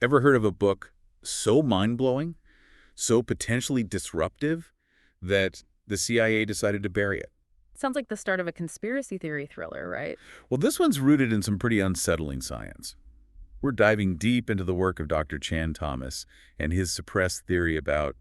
Ever heard of a book so mind-blowing, so potentially disruptive, that the CIA decided to bury it? Sounds like the start of a conspiracy theory thriller, right? Well, this one's rooted in some pretty unsettling science. We're diving deep into the work of Dr. Chan Thomas and his suppressed theory about,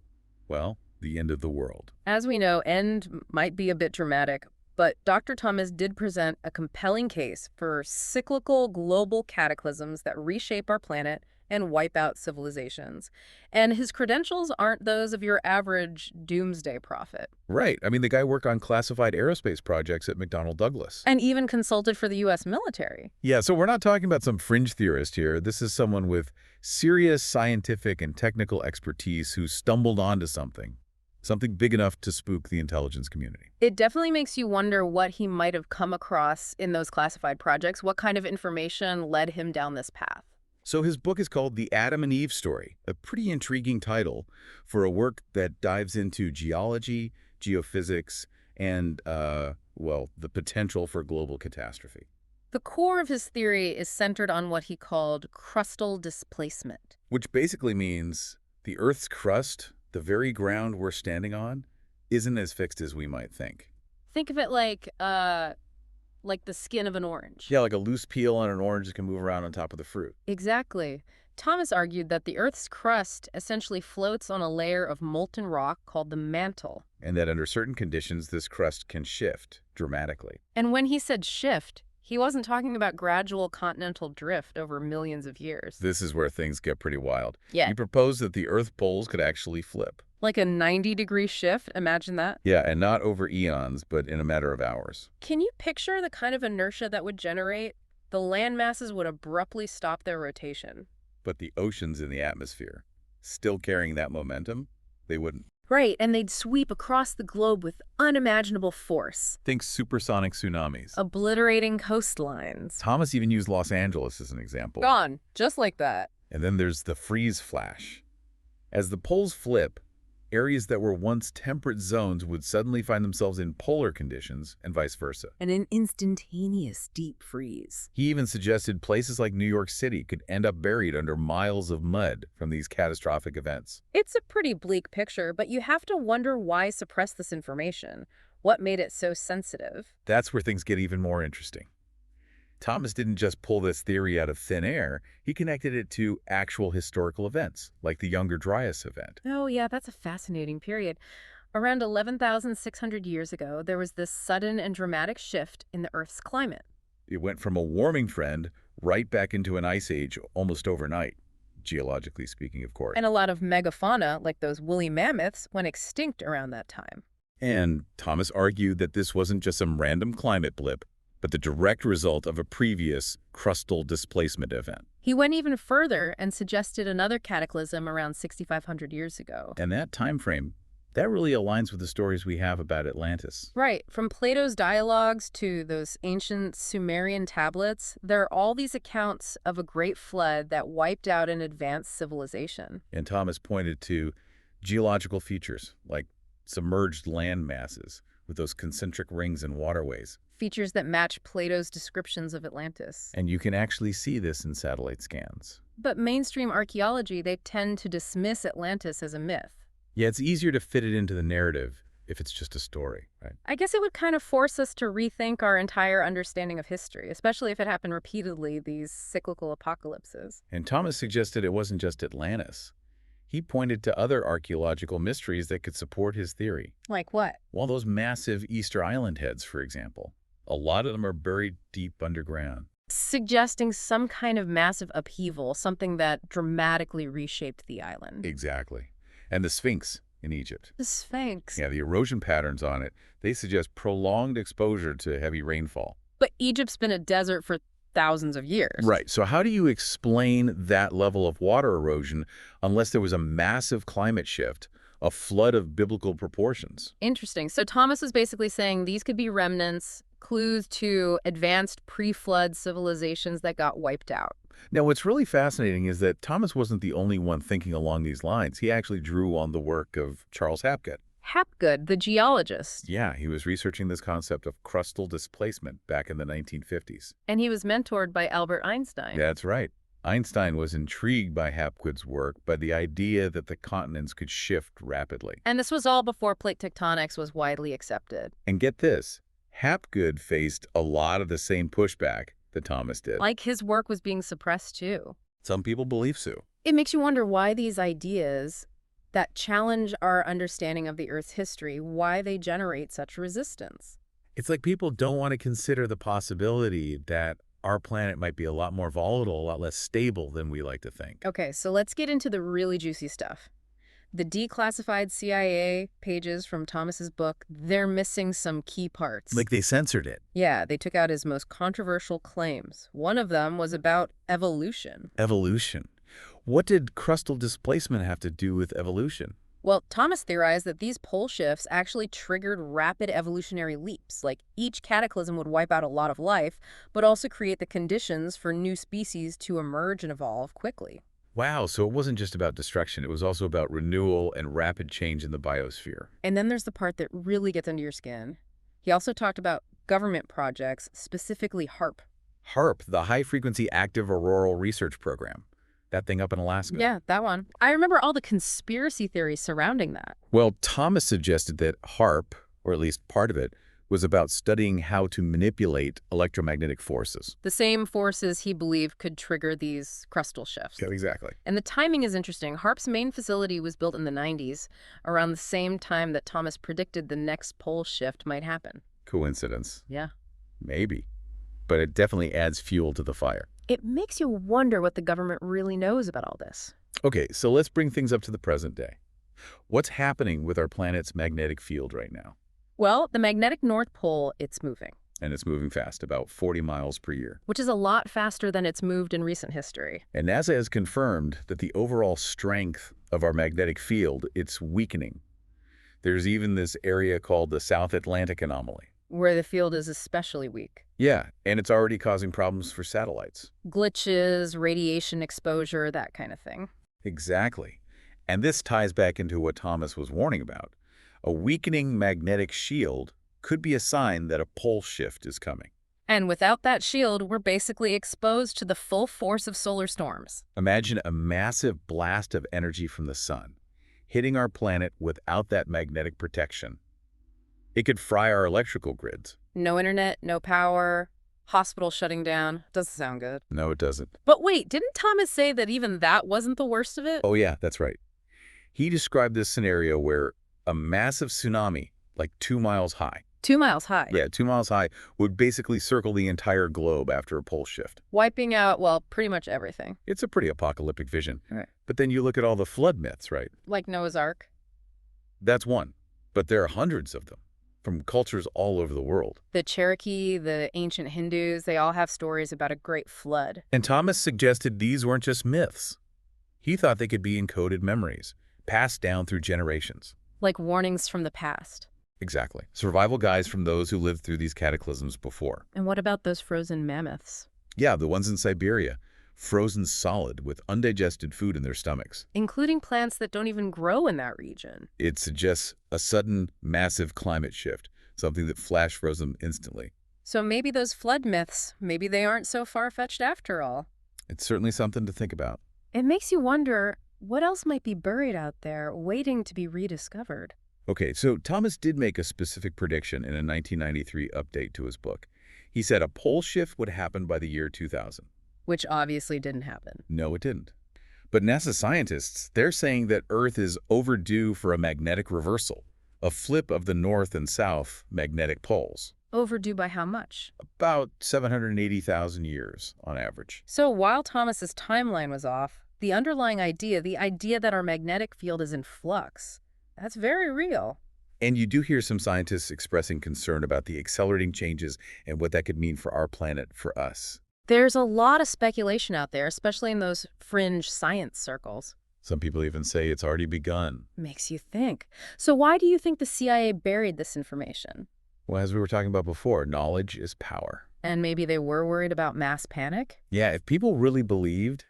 well, the end of the world. As we know, end might be a bit dramatic, but Dr. Thomas did present a compelling case for cyclical global cataclysms that reshape our planet and wipe out civilizations. And his credentials aren't those of your average doomsday prophet. Right. I mean, the guy worked on classified aerospace projects at McDonnell Douglas. And even consulted for the U.S. military. Yeah, so we're not talking about some fringe theorist here. This is someone with serious scientific and technical expertise who stumbled onto something big enough to spook the intelligence community. It definitely makes you wonder what he might have come across in those classified projects. What kind of information led him down this path? So his book is called The Adam and Eve Story, a pretty intriguing title for a work that dives into geology, geophysics, and, well, the potential for global catastrophe. The core of his theory is centered on what he called crustal displacement. Which basically means the Earth's crust, the very ground we're standing on, isn't as fixed as we might think. Think of it like the skin of an orange. Yeah, like a loose peel on an orange that can move around on top of the fruit. Exactly. Thomas argued that the Earth's crust essentially floats on a layer of molten rock called the mantle. And that under certain conditions, this crust can shift dramatically. And when he said shift, he wasn't talking about gradual continental drift over millions of years. This is where things get pretty wild. Yeah. He proposed that the Earth poles could actually flip. Like a 90-degree shift, imagine that. Yeah, and not over eons, but in a matter of hours. Can you picture the kind of inertia that would generate? The land masses would abruptly stop their rotation. But the oceans in the atmosphere, still carrying that momentum, they wouldn't. Right, and they'd sweep across the globe with unimaginable force. Think supersonic tsunamis. Obliterating coastlines. Thomas even used Los Angeles as an example. Gone, just like that. And then there's the freeze flash. As the poles flip, areas that were once temperate zones would suddenly find themselves in polar conditions, and vice versa. And an instantaneous deep freeze. He even suggested places like New York City could end up buried under miles of mud from these catastrophic events. It's a pretty bleak picture, but you have to wonder why suppress this information. What made it so sensitive? That's where things get even more interesting. Thomas didn't just pull this theory out of thin air. He connected it to actual historical events, like the Younger Dryas event. Oh, yeah, that's a fascinating period. Around 11,600 years ago, there was this sudden and dramatic shift in the Earth's climate. It went from a warming trend right back into an ice age almost overnight, geologically speaking, of course. And a lot of megafauna, like those woolly mammoths, went extinct around that time. And Thomas argued that this wasn't just some random climate blip, but the direct result of a previous crustal displacement event. He went even further and suggested another cataclysm around 6,500 years ago. And that time frame, that really aligns with the stories we have about Atlantis. Right. From Plato's dialogues to those ancient Sumerian tablets, there are all these accounts of a great flood that wiped out an advanced civilization. And Thomas pointed to geological features like submerged land masses with those concentric rings and waterways. Features that match Plato's descriptions of Atlantis. And you can actually see this in satellite scans. But mainstream archaeology, they tend to dismiss Atlantis as a myth. Yeah, it's easier to fit it into the narrative if it's just a story, right? I guess it would kind of force us to rethink our entire understanding of history, especially if it happened repeatedly, these cyclical apocalypses. And Thomas suggested it wasn't just Atlantis. He pointed to other archaeological mysteries that could support his theory. Like what? Well, those massive Easter Island heads, for example. A lot of them are buried deep underground. Suggesting some kind of massive upheaval, something that dramatically reshaped the island. Exactly. And the Sphinx in Egypt. The Sphinx. Yeah, the erosion patterns on it, they suggest prolonged exposure to heavy rainfall. But Egypt's been a desert for thousands of years. Right. So how do you explain that level of water erosion unless there was a massive climate shift, a flood of biblical proportions? Interesting. So Thomas was basically saying these could be remnants, clues to advanced pre-flood civilizations that got wiped out. Now, what's really fascinating is that Thomas wasn't the only one thinking along these lines. He actually drew on the work of Charles Hapgood. Hapgood, the geologist. Yeah, he was researching this concept of crustal displacement back in the 1950s. And he was mentored by Albert Einstein. That's right. Einstein was intrigued by Hapgood's work by the idea that the continents could shift rapidly. And this was all before plate tectonics was widely accepted. And get this, Hapgood faced a lot of the same pushback that Thomas did. Like his work was being suppressed too. Some people believe so. It makes you wonder why these ideas that challenge our understanding of the Earth's history, why they generate such resistance. It's like people don't want to consider the possibility that our planet might be a lot more volatile, a lot less stable than we like to think. Okay, so let's get into the really juicy stuff. The declassified CIA pages from Thomas's book, they're missing some key parts. Like they censored it. Yeah, they took out his most controversial claims. One of them was about evolution. Evolution. What did crustal displacement have to do with evolution? Well, Thomas theorized that these pole shifts actually triggered rapid evolutionary leaps. Like each cataclysm would wipe out a lot of life, but also create the conditions for new species to emerge and evolve quickly. Wow, so it wasn't just about destruction. It was also about renewal and rapid change in the biosphere. And then there's the part that really gets under your skin. He also talked about government projects, specifically HAARP. HAARP, the High-Frequency Active Auroral Research Program. That thing up in Alaska. Yeah, that one. I remember all the conspiracy theories surrounding that. Well, Thomas suggested that HAARP, or at least part of it, was about studying how to manipulate electromagnetic forces. The same forces he believed could trigger these crustal shifts. Yeah, exactly. And the timing is interesting. HAARP's main facility was built in the 90s, around the same time that Thomas predicted the next pole shift might happen. Coincidence? Yeah. Maybe. But it definitely adds fuel to the fire. It makes you wonder what the government really knows about all this. Okay, so let's bring things up to the present day. What's happening with our planet's magnetic field right now? Well, the magnetic North Pole, it's moving. And it's moving fast, about 40 miles per year. Which is a lot faster than it's moved in recent history. And NASA has confirmed that the overall strength of our magnetic field, it's weakening. There's even this area called the South Atlantic anomaly. Where the field is especially weak. Yeah, and it's already causing problems for satellites. Glitches, radiation exposure, that kind of thing. Exactly. And this ties back into what Thomas was warning about. A weakening magnetic shield could be a sign that a pole shift is coming. And without that shield, we're basically exposed to the full force of solar storms. Imagine a massive blast of energy from the sun hitting our planet without that magnetic protection. It could fry our electrical grids. No internet, no power, hospital shutting down. Doesn't sound good. No, it doesn't. But wait, didn't Thomas say that even that wasn't the worst of it? Oh yeah, that's right. He described this scenario where a massive tsunami, like 2 miles high. 2 miles high. Yeah, 2 miles high would basically circle the entire globe after a pole shift. Wiping out, well, pretty much everything. It's a pretty apocalyptic vision. Right. But then you look at all the flood myths, right? Like Noah's Ark. That's one. But there are hundreds of them from cultures all over the world. The Cherokee, the ancient Hindus, they all have stories about a great flood. And Thomas suggested these weren't just myths. He thought they could be encoded memories, passed down through generations. Like warnings from the past. Exactly. Survival guides from those who lived through these cataclysms before. And what about those frozen mammoths? Yeah, the ones in Siberia, frozen solid with undigested food in their stomachs. Including plants that don't even grow in that region. It suggests a sudden, massive climate shift, something that flash froze them instantly. So maybe those flood myths, maybe they aren't so far-fetched after all. It's certainly something to think about. It makes you wonder, what else might be buried out there waiting to be rediscovered? Okay, so Thomas did make a specific prediction in a 1993 update to his book. He said a pole shift would happen by the year 2000. Which obviously didn't happen. No, it didn't. But NASA scientists, they're saying that Earth is overdue for a magnetic reversal, a flip of the north and south magnetic poles. Overdue by how much? About 780,000 years on average. So while Thomas's timeline was off, the underlying idea, the idea that our magnetic field is in flux, that's very real. And you do hear some scientists expressing concern about the accelerating changes and what that could mean for our planet, for us. There's a lot of speculation out there, especially in those fringe science circles. Some people even say it's already begun. Makes you think. So why do you think the CIA buried this information? Well, as we were talking about before, knowledge is power. And maybe they were worried about mass panic? Yeah, if people really believed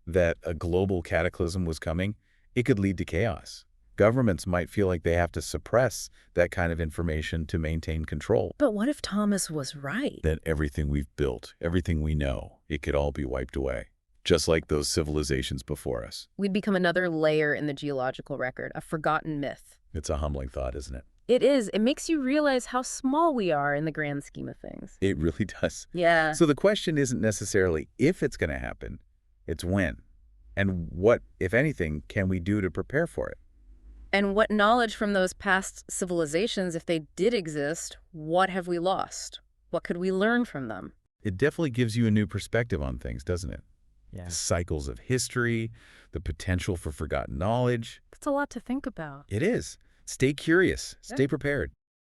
that a global cataclysm was coming, it could lead to chaos. Governments might feel like they have to suppress that kind of information to maintain control. But what if Thomas was right? That everything we've built, everything we know, it could all be wiped away. just like those civilizations before us. We'd become another layer in the geological record, a forgotten myth. It's a humbling thought, isn't it? It is. It makes you realize how small we are in the grand scheme of things. It really does. Yeah. So the question isn't necessarily if it's going to happen, it's when. And what, if anything, can we do to prepare for it? And what knowledge from those past civilizations, if they did exist, what have we lost? What could we learn from them? It definitely gives you a new perspective on things, doesn't it? Yeah. The cycles of history, the potential for forgotten knowledge. That's a lot to think about. It is. Stay curious. Stay prepared.